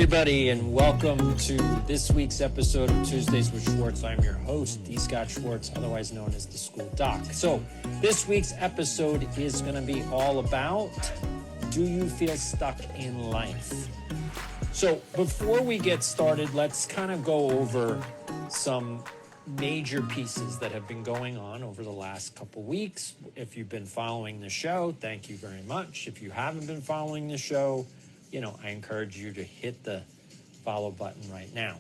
everybody, and welcome to this week's episode of Tuesdays with Schwartz. I'm your host, D. Scott Schwartz, otherwise known as the School Doc. So this week's episode is going to be all about, do you feel stuck in life? So before we get started, let's kind of go over some major pieces that have been going on over the last couple weeks. If you've been following the show, thank you very much. If you haven't been following the show, I encourage you to hit the follow button right now.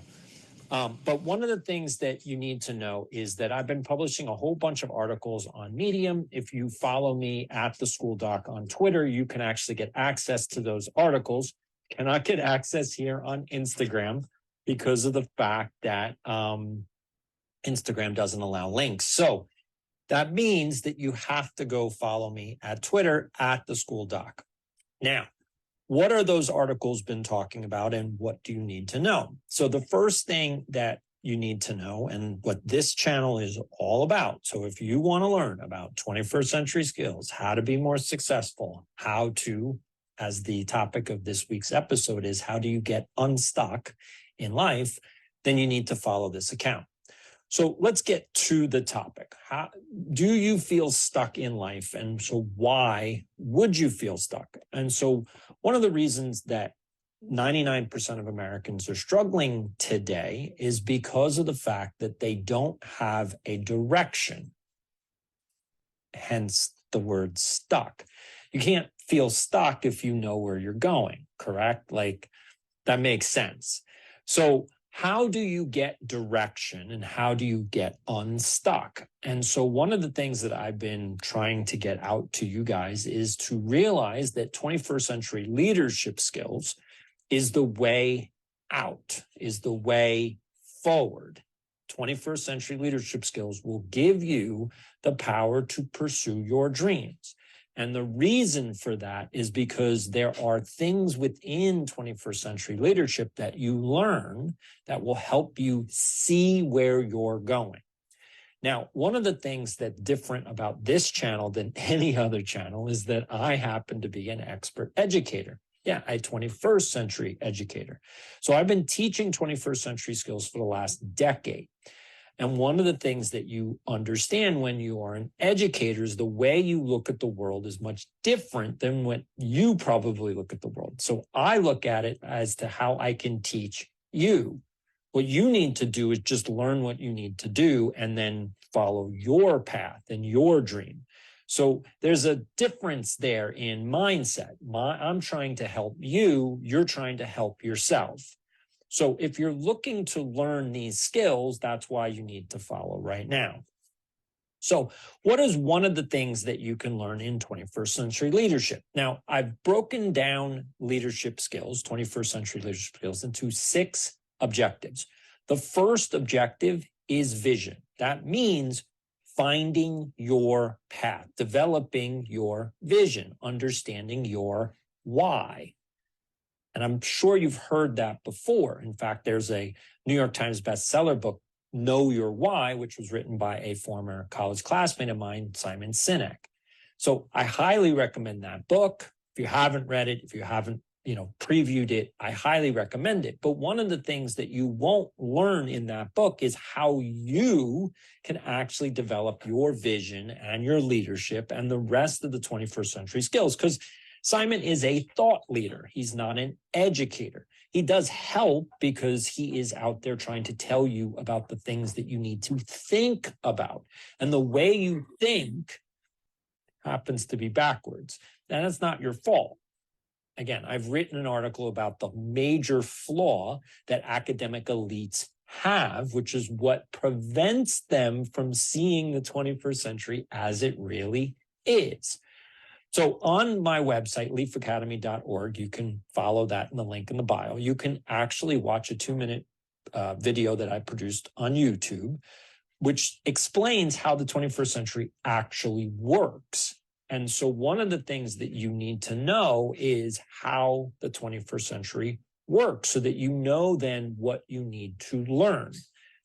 But one of the things that you need to know is that I've been publishing a whole bunch of articles on Medium. If you follow me at the School Doc on Twitter, you can actually get access to those articles. Cannot get access here on Instagram because of the fact that Instagram doesn't allow links. So that means that you have to go follow me at Twitter at the School Doc. Now, what are those articles been talking about and what do you need to know? So the first thing that you need to know and what this channel is all about. So if you want to learn about 21st century skills, how to be more successful, how to, as the topic of this week's episode is, how do you get unstuck in life, then you need to follow this account. So let's get to the topic. How do you feel stuck in life? And so why would you feel stuck? And so one of the reasons that 99% of Americans are struggling today is because of the fact that they don't have a direction, hence the word stuck. You can't feel stuck if you know where you're going, correct? Like, that makes sense. So how do you get direction and how do you get unstuck? And so one of the things that I've been trying to get out to you guys is to realize that 21st century leadership skills is the way out, is the way forward. 21st century leadership skills will give you the power to pursue your dreams. And the reason for that is because there are things within 21st century leadership that you learn that will help you see where you're going. Now, one of the things that's different about this channel than any other channel is that I happen to be an expert educator. Yeah, a 21st century educator. So I've been teaching 21st century skills for the last decade. And one of the things that you understand when you are an educator is the way you look at the world is much different than what you probably look at the world. So I look at it as to how I can teach you. What you need to do is just learn what you need to do and then follow your path and your dream. So there's a difference there in mindset. I'm trying to help you, you're trying to help yourself. So if you're looking to learn these skills, that's why you need to follow right now. So what is one of the things that you can learn in 21st century leadership? Now, I've broken down leadership skills, 21st century leadership skills, into 6 objectives. The first objective is vision. That means finding your path, developing your vision, understanding your why. And I'm sure you've heard that before. In fact, there's a New York Times bestseller book, Know Your Why, which was written by a former college classmate of mine, Simon Sinek. So I highly recommend that book. If you haven't read it, if you haven't, previewed it, I highly recommend it. But one of the things that you won't learn in that book is how you can actually develop your vision and your leadership and the rest of the 21st century skills. Because Simon is a thought leader. He's not an educator. He does help because he is out there trying to tell you about the things that you need to think about. And the way you think happens to be backwards. And that's not your fault. Again, I've written an article about the major flaw that academic elites have, which is what prevents them from seeing the 21st century as it really is. So on my website, leafacademy.org, you can follow that in the link in the bio. You can actually watch a 2-minute video that I produced on YouTube, which explains how the 21st century actually works. And so one of the things that you need to know is how the 21st century works so that you know then what you need to learn.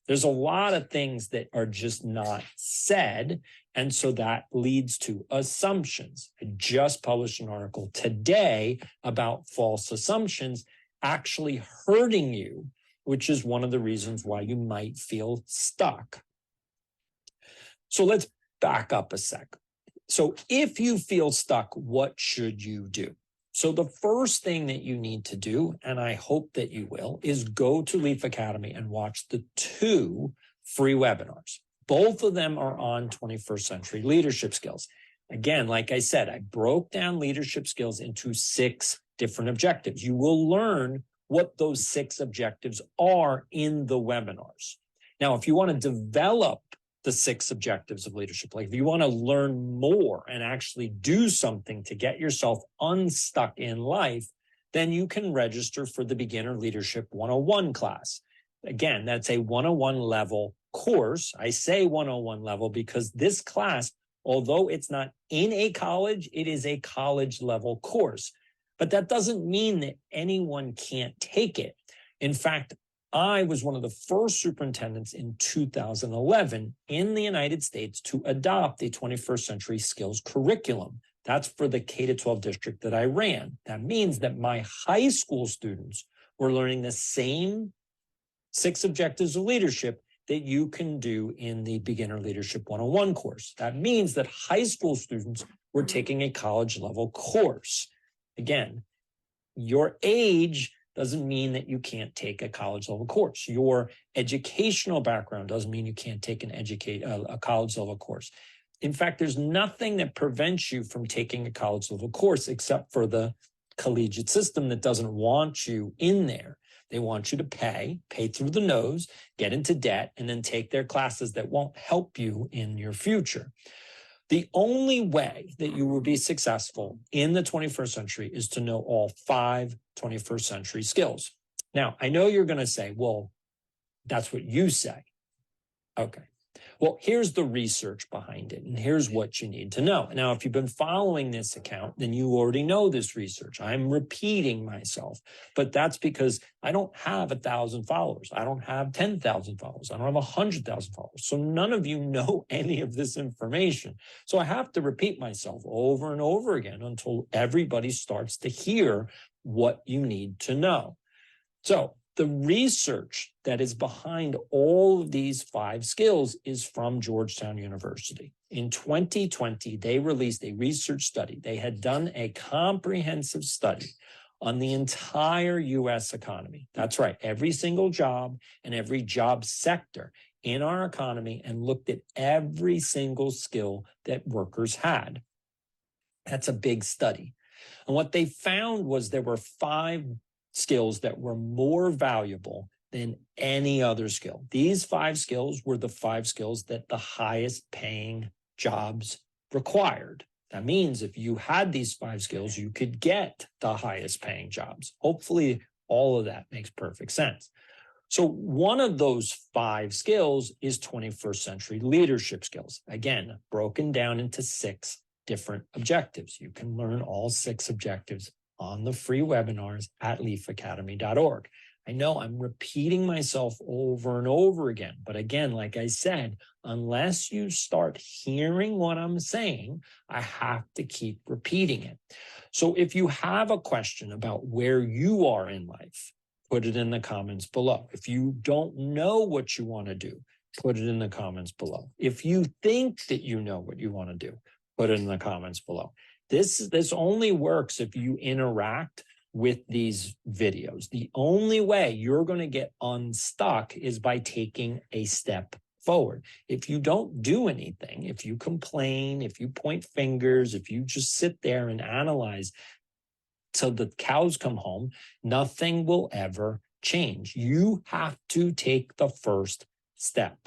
There's a lot of things that are just not said. And so that leads to assumptions. I just published an article today about false assumptions. actually hurting you, which is one of the reasons why you might feel stuck. So let's back up a sec. So if you feel stuck, what should you do? So the first thing that you need to do, and I hope that you will, is go to Leaf Academy and watch the 2 free webinars. Both of them are on 21st century leadership skills. Again, like I said, I broke down leadership skills into 6 different objectives. You will learn what those 6 objectives are in the webinars. Now, if you want to develop the 6 objectives of leadership, like if you want to learn more and actually do something to get yourself unstuck in life, then you can register for the Beginner Leadership 101 class. Again, that's a 101 level course. I say 101 level because this class, although it's not in a college, it is a college level course. But that doesn't mean that anyone can't take it. In fact, I was one of the first superintendents in 2011 in the United States to adopt a 21st century skills curriculum. That's for the K-12 district that I ran. That means that my high school students were learning the same 6 objectives of leadership that you can do in the Beginner Leadership 101 course. That means that high school students were taking a college level course. Again, your age doesn't mean that you can't take a college level course. Your educational background doesn't mean you can't take a college level course. In fact, there's nothing that prevents you from taking a college level course except for the collegiate system that doesn't want you in there. They want you to pay through the nose, get into debt, and then take their classes that won't help you in your future. The only way that you will be successful in the 21st century is to know all 5 21st century skills. Now, I know you're going to say, well, that's what you say. Okay. Well, here's the research behind it, and here's what you need to know. Now, if you've been following this account, then you already know this research. I'm repeating myself, but that's because I don't have 1,000 followers. I don't have 10,000 followers. I don't have 100,000 followers. So none of you know any of this information. So I have to repeat myself over and over again until everybody starts to hear what you need to know. So the research that is behind all of these 5 skills is from Georgetown University. In 2020, they released a research study. They had done a comprehensive study on the entire U.S. economy. That's right, every single job and every job sector in our economy, and looked at every single skill that workers had. That's a big study. And what they found was there were 5 skills that were more valuable than any other skill. These 5 skills were the 5 skills that the highest paying jobs required. That means if you had these 5 skills, you could get the highest paying jobs. Hopefully, all of that makes perfect sense. So one of those 5 skills is 21st century leadership skills. Again, broken down into 6 different objectives. You can learn all 6 objectives on the free webinars at leafacademy.org. I know I'm repeating myself over and over again, but again, like I said, unless you start hearing what I'm saying, I have to keep repeating it. So if you have a question about where you are in life, put it in the comments below. If you don't know what you want to do, put it in the comments below. If you think that you know what you want to do, put it in the comments below. This only works if you interact with these videos. The only way you're going to get unstuck is by taking a step forward. If you don't do anything, if you complain, if you point fingers, if you just sit there and analyze till the cows come home, nothing will ever change. You have to take the first step.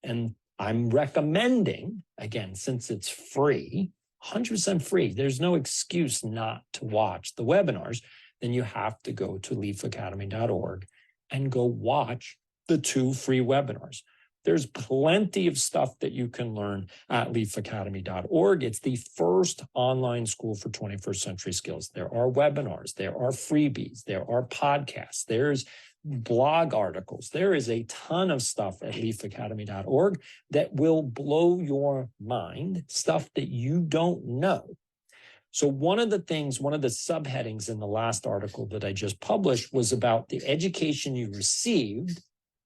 And I'm recommending, again, since it's free, 100% free. There's no excuse not to watch the webinars. Then you have to go to leafacademy.org and go watch the 2 free webinars. There's plenty of stuff that you can learn at leafacademy.org. It's the first online school for 21st century skills. There are webinars, there are freebies, there are podcasts, there's blog articles. There is a ton of stuff at leafacademy.org that will blow your mind, stuff that you don't know. So one of the subheadings in the last article that I just published was about the education you received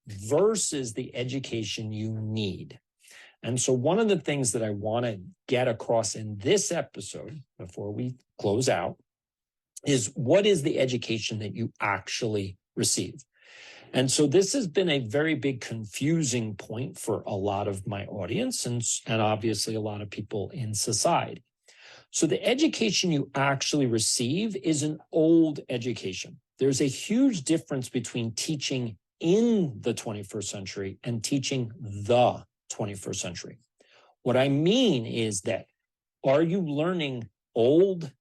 versus the education you need. And so one of the things that I want to get across in this episode before we close out is, what is the education that you actually receive? And so this has been a very big confusing point for a lot of my audience and obviously a lot of people in society. So the education you actually receive is an old education. There's a huge difference between teaching in the 21st century and teaching the 21st century. What I mean is that, are you learning old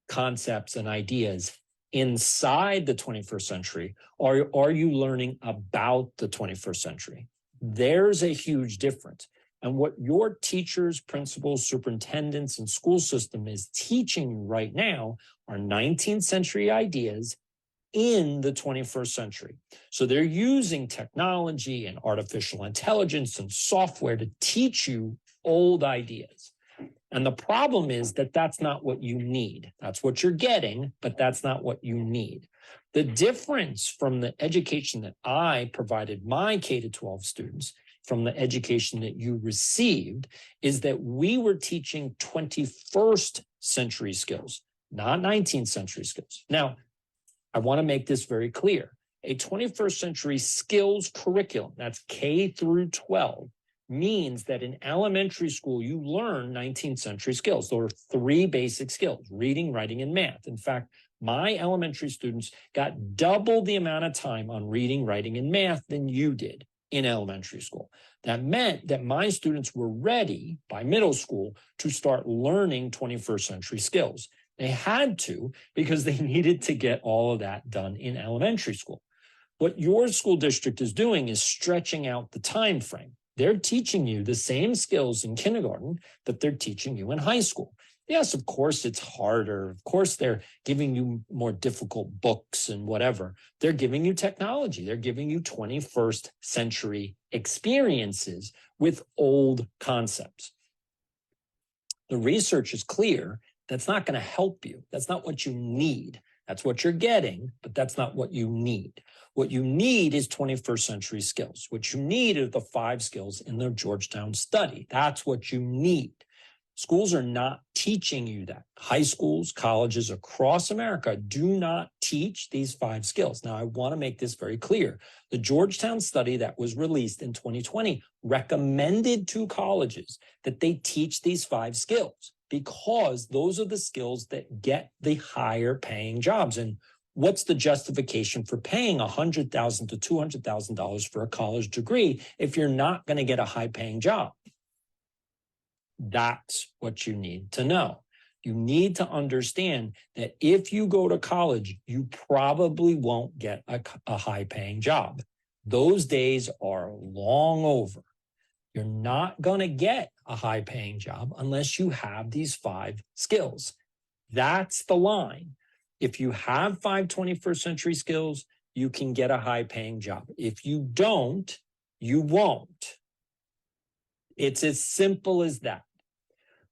concepts and ideas inside the 21st century, or are you learning about the 21st century? There's a huge difference. And what your teachers, principals, superintendents, and school system is teaching you right now are 19th century ideas in the 21st century. So they're using technology and artificial intelligence and software to teach you old ideas. And the problem is that that's not what you need. That's what you're getting, but that's not what you need. The difference from the education that I provided my K-12 students from the education that you received is that we were teaching 21st century skills, not 19th century skills. Now, I want to make this very clear. A 21st century skills curriculum, that's K through 12, means that in elementary school, you learn 19th century skills. There are 3 basic skills: reading, writing, and math. In fact, my elementary students got double the amount of time on reading, writing, and math than you did in elementary school. That meant that my students were ready by middle school to start learning 21st century skills. They had to, because they needed to get all of that done in elementary school. What your school district is doing is stretching out the time frame. They're teaching you the same skills in kindergarten that they're teaching you in high school. Yes, of course, it's harder. Of course, they're giving you more difficult books and whatever. They're giving you technology. They're giving you 21st century experiences with old concepts. The research is clear. That's not going to help you. That's not what you need. That's what you're getting, but that's not what you need. What you need is 21st century skills. What you need are the 5 skills in the Georgetown study. That's what you need. Schools are not teaching you that. High schools, colleges across America do not teach these 5 skills. Now, I want to make this very clear. The Georgetown study that was released in 2020 recommended to colleges that they teach these 5 skills, because those are the skills that get the higher paying jobs. And what's the justification for paying $100,000 to $200,000 for a college degree if you're not going to get a high paying job? That's what you need to know. You need to understand that if you go to college, you probably won't get a high paying job. Those days are long over. You're not going to get a high paying job unless you have these 5 skills. That's the line. If you have 5 21st century skills, you can get a high paying job. If you don't, you won't. It's as simple as that.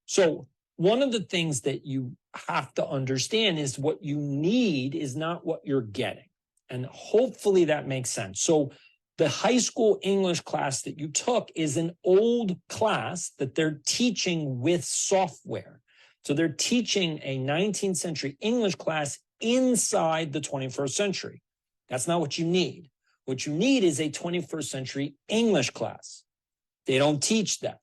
So one of the things that you have to understand is what you need is not what you're getting. And hopefully that makes sense. So the high school English class that you took is an old class that they're teaching with software. So they're teaching a 19th century English class inside the 21st century. That's not what you need. What you need is a 21st century English class. They don't teach that.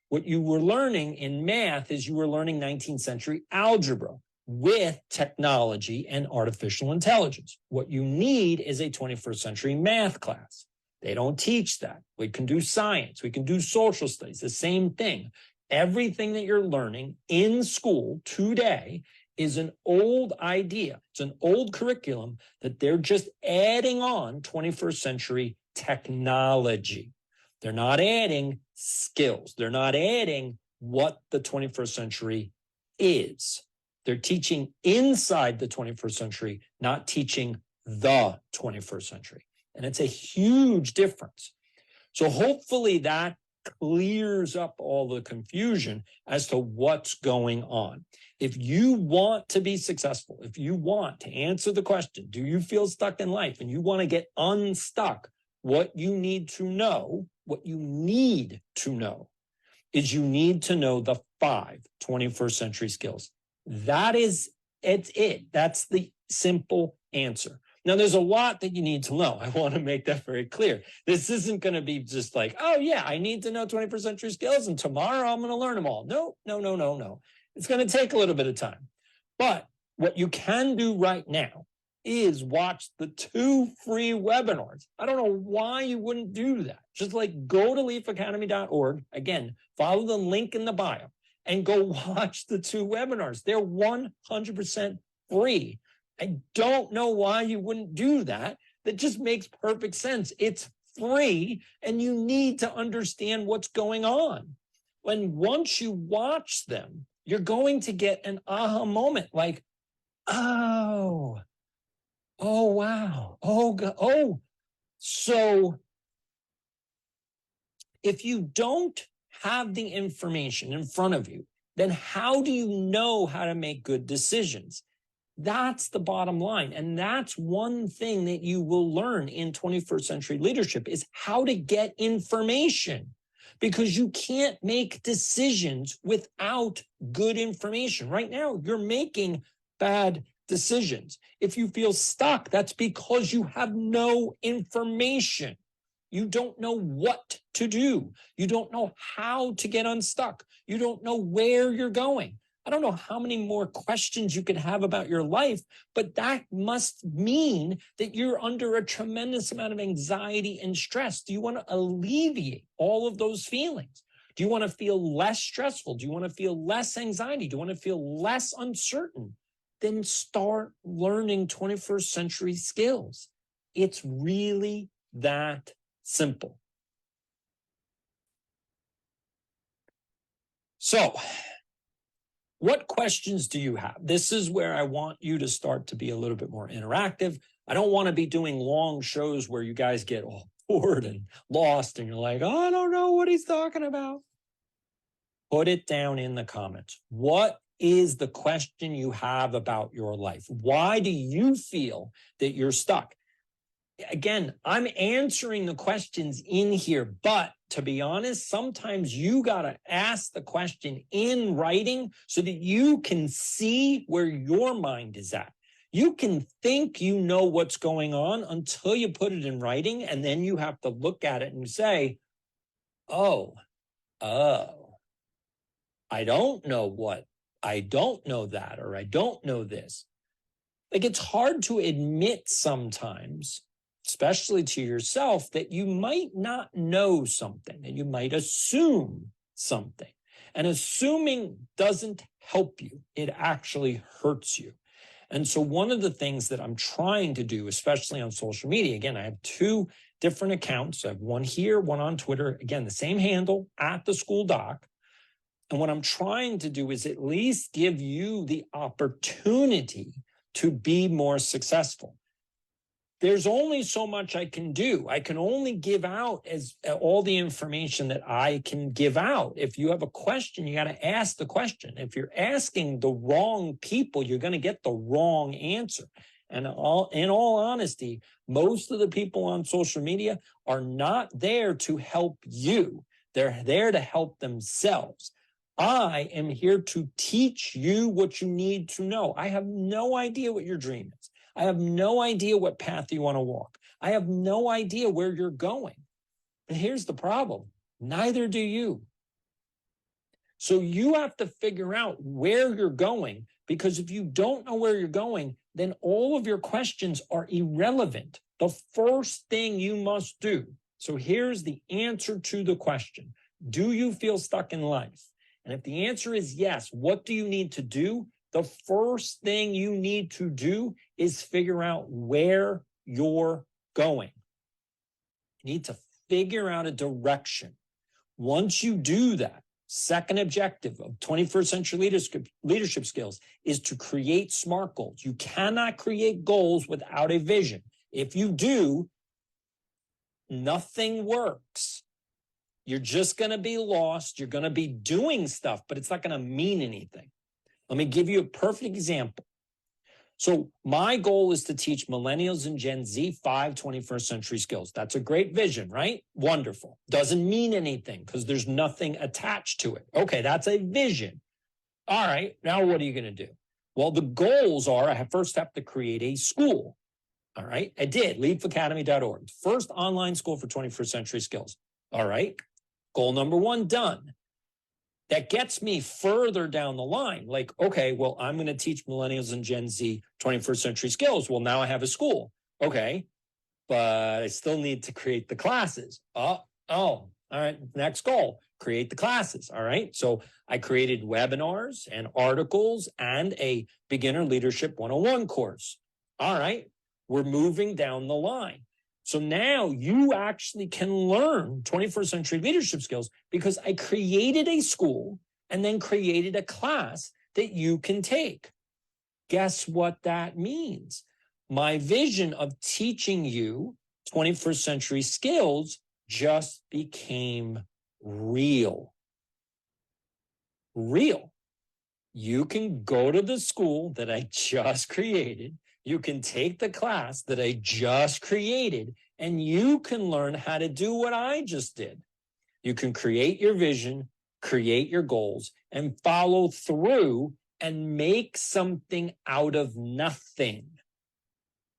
What you were learning in math is you were learning 19th century algebra with technology and artificial intelligence. What you need is a 21st century math class. They don't teach that. We can do science. We can do social studies, the same thing. Everything that you're learning in school today is an old idea. It's an old curriculum that they're just adding on 21st century technology. They're not adding skills. They're not adding what the 21st century is. They're teaching inside the 21st century, not teaching the 21st century. And it's a huge difference. So hopefully that clears up all the confusion as to what's going on. If you want to be successful, if you want to answer the question, do you feel stuck in life, and you want to get unstuck, what you need to know is you need to know the 5 21st century skills. It's it. That's the simple answer. Now, there's a lot that you need to know. I want to make that very clear. This isn't going to be just like, oh, yeah, I need to know 21st century skills, and tomorrow I'm going to learn them all. No. It's going to take a little bit of time. But what you can do right now is watch the 2 free webinars. I don't know why you wouldn't do that. Just like go to leafacademy.org. Again, follow the link in the bio and go watch the 2 webinars. They're 100% free. I don't know why you wouldn't do that. That just makes perfect sense. It's free, and you need to understand what's going on. When once you watch them, you're going to get an aha moment like, oh, wow, oh. So if you don't have the information in front of you, then how do you know how to make good decisions? That's the bottom line. And that's one thing that you will learn in 21st century leadership is how to get information, because you can't make decisions without good information. Right now, you're making bad decisions. If you feel stuck, that's because you have no information. You don't know what to do. You don't know how to get unstuck. You don't know where you're going. I don't know how many more questions you could have about your life, but that must mean that you're under a tremendous amount of anxiety and stress. Do you want to alleviate all of those feelings? Do you want to feel less stressful? Do you want to feel less anxiety? Do you want to feel less uncertain? Then start learning 21st century skills. It's really that simple. So, what questions do you have? This is where I want you to start to be a little bit more interactive. I don't want to be doing long shows where you guys get all bored and lost and you're like, oh, I don't know what he's talking about. Put it down in the comments. What is the question you have about your life? Why do you feel that you're stuck? Again, I'm answering the questions in here, but to be honest, sometimes you got to ask the question in writing so that you can see where your mind is at. You can think you know what's going on until you put it in writing, and then you have to look at it and say, oh, I don't know what, I don't know that, or I don't know this. Like, it's hard to admit sometimes, especially to yourself, that you might not know something, that you might assume something. And assuming doesn't help you. It actually hurts you. And so one of the things that I'm trying to do, especially on social media, again, I have 2 different accounts. I have one here, one on Twitter. Again, the same handle, @theschooldoc. And what I'm trying to do is at least give you the opportunity to be more successful. There's only so much I can do. I can only give out as all the information that I can give out. If you have a question, you got to ask the question. If you're asking the wrong people, you're going to get the wrong answer. And in all honesty, most of the people on social media are not there to help you. They're there to help themselves. I am here to teach you what you need to know. I have no idea what your dream is. I have no idea what path you want to walk. I have no idea where you're going. But here's the problem. Neither do you. So you have to figure out where you're going, because if you don't know where you're going, then all of your questions are irrelevant. The first thing you must do. So here's the answer to the question. Do you feel stuck in life? And if the answer is yes, what do you need to do? The first thing you need to do is figure out where you're going. You need to figure out a direction. Once you do that, second objective of 21st century leadership skills is to create SMART goals. You cannot create goals without a vision. If you do, nothing works. You're just going to be lost. You're going to be doing stuff, but it's not going to mean anything. Let me give you a perfect example. So my goal is to teach millennials and Gen Z 5 21st century skills. That's a great vision, right? Wonderful. Doesn't mean anything because there's nothing attached to it. Okay, that's a vision. All right, now what are you going to do? Well, the goals are I first have to create a school. All right, I did, leapacademy.org, first online school for 21st century skills. All right, goal number 1 done. That gets me further down the line. Like, okay, well, I'm going to teach millennials and Gen Z 21st century skills. Well, now I have a school. Okay, but I still need to create the classes. All right, next goal, create the classes. All right, so I created webinars and articles and a beginner leadership 101 course. All right, we're moving down the line. So now you actually can learn 21st century leadership skills because I created a school and then created a class that you can take. Guess what that means? My vision of teaching you 21st century skills just became real. Real. You can go to the school that I just created. You can take the class that I just created, and you can learn how to do what I just did. You can create your vision, create your goals, and follow through and make something out of nothing.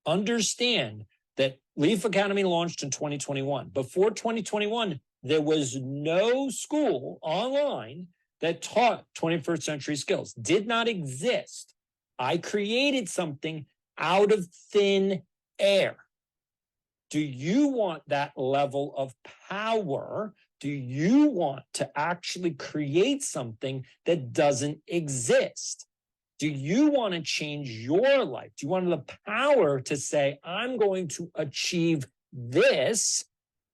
Understand that Leaf Academy launched in 2021. Before 2021, there was no school online that taught 21st century skills. Did not exist. I created something out of thin air. Do you want that level of power? Do you want to actually create something that doesn't exist? Do you want to change your life? Do you want the power to say, I'm going to achieve this?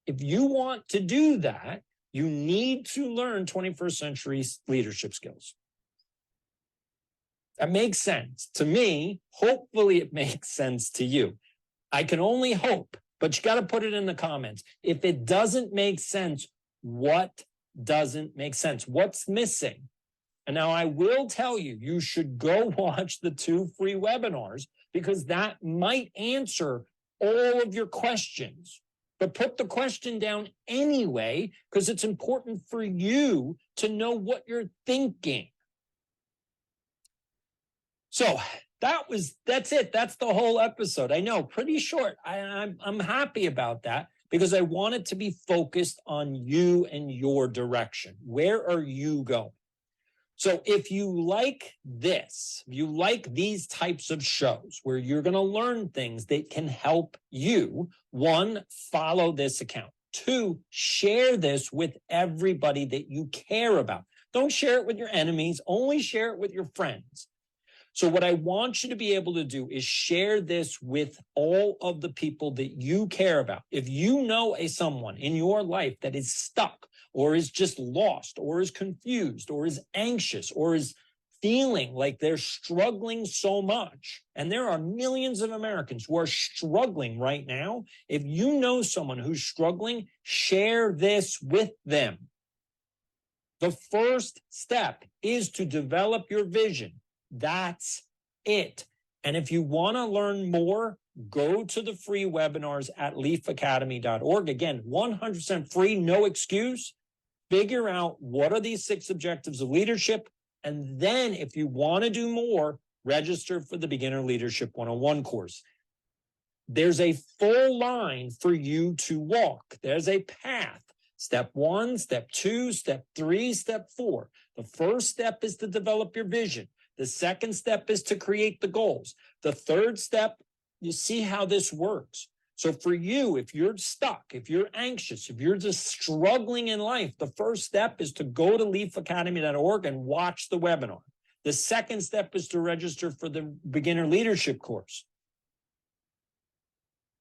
If you want to do that, you need to learn 21st century leadership skills. That makes sense to me. Hopefully it makes sense to you. I can only hope, but you got to put it in the comments. If it doesn't make sense, what doesn't make sense? What's missing? And now I will tell you, you should go watch the 2 free webinars because that might answer all of your questions. But put the question down anyway, because it's important for you to know what you're thinking. So that's it. That's the whole episode. I know, pretty short. I'm happy about that because I want it to be focused on you and your direction. Where are you going? So if you like this, if you like these types of shows where you're going to learn things that can help you, 1, follow this account. 2, share this with everybody that you care about. Don't share it with your enemies, only share it with your friends. So what I want you to be able to do is share this with all of the people that you care about. If you know someone in your life that is stuck or is just lost or is confused or is anxious or is feeling like they're struggling so much, and there are millions of Americans who are struggling right now, if you know someone who's struggling, share this with them. The first step is to develop your vision. That's it. And if you want to learn more, go to the free webinars at leafacademy.org. Again, 100% free, no excuse. Figure out what are these 6 objectives of leadership. And then if you want to do more, register for the Beginner Leadership 101 course. There's a full line for you to walk. There's a path. Step 1, step 2, step 3, step 4. The first step is to develop your vision. The second step is to create the goals. The third step, you see how this works. So for you, if you're stuck, if you're anxious, if you're just struggling in life, the first step is to go to leafacademy.org and watch the webinar. The second step is to register for the beginner leadership course.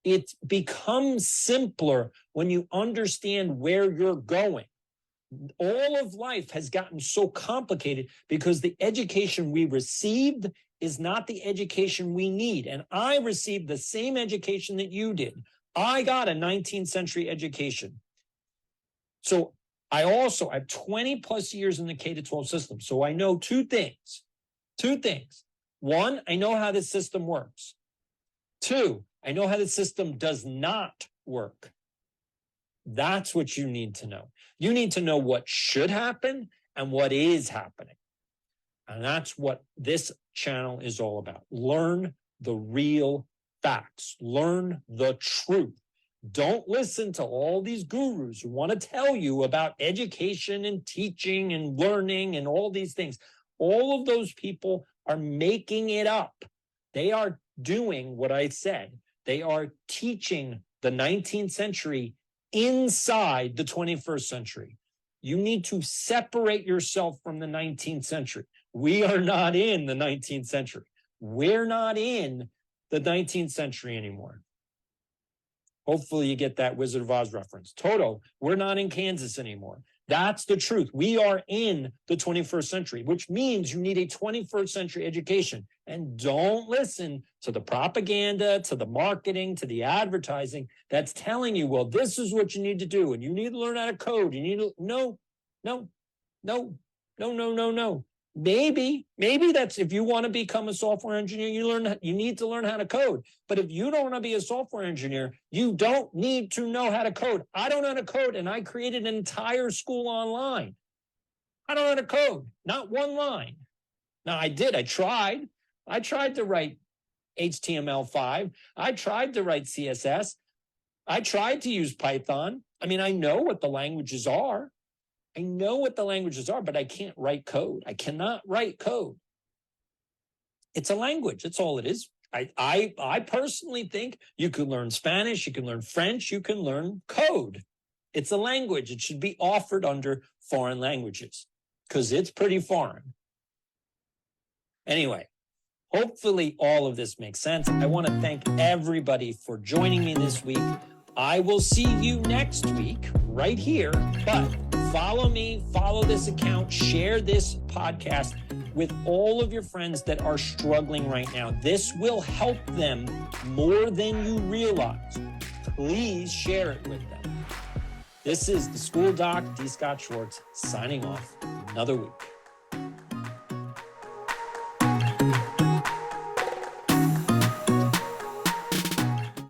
It becomes simpler when you understand where you're going. All of life has gotten so complicated because the education we received is not the education we need. And I received the same education that you did. I got a 19th century education. So I have 20 plus years in the K-12 system. So I know two things. One, I know how the system works. Two, I know how the system does not work. That's what you need to know. You need to know what should happen and what is happening. And that's what this channel is all about. Learn the real facts. Learn the truth. Don't listen to all these gurus who want to tell you about education and teaching and learning and all these things. All of those people are making it up. They are doing what I said. They are teaching the 19th century inside the 21st century. You need to separate yourself from the 19th century. We are not in the 19th century. We're not in the 19th century anymore. Hopefully you get that Wizard of Oz reference. Toto, we're not in Kansas anymore. That's the truth. We are in the 21st century, which means you need a 21st century education. And don't listen to the propaganda, to the marketing, to the advertising that's telling you, well, this is what you need to do. And you need to learn how to code. You need to, no. Maybe that's if you want to become a software engineer, you need to learn how to code. But if you don't want to be a software engineer, you don't need to know how to code. I don't know how to code, and I created an entire school online. I don't know how to code, not one line. Now I tried. I tried to write HTML5. I tried to write CSS. I tried to use Python. I mean, I know what the languages are. But I can't write code. I cannot write code. It's a language. That's all it is. I personally think you can learn Spanish, you can learn French, you can learn code. It's a language. It should be offered under foreign languages because it's pretty foreign. Anyway, hopefully all of this makes sense. I want to thank everybody for joining me this week. I will see you next week right here, but follow me, follow this account, share this podcast with all of your friends that are struggling right now. This will help them more than you realize. Please share it with them. This is the School Doc, D. Scott Schwartz, signing off another week.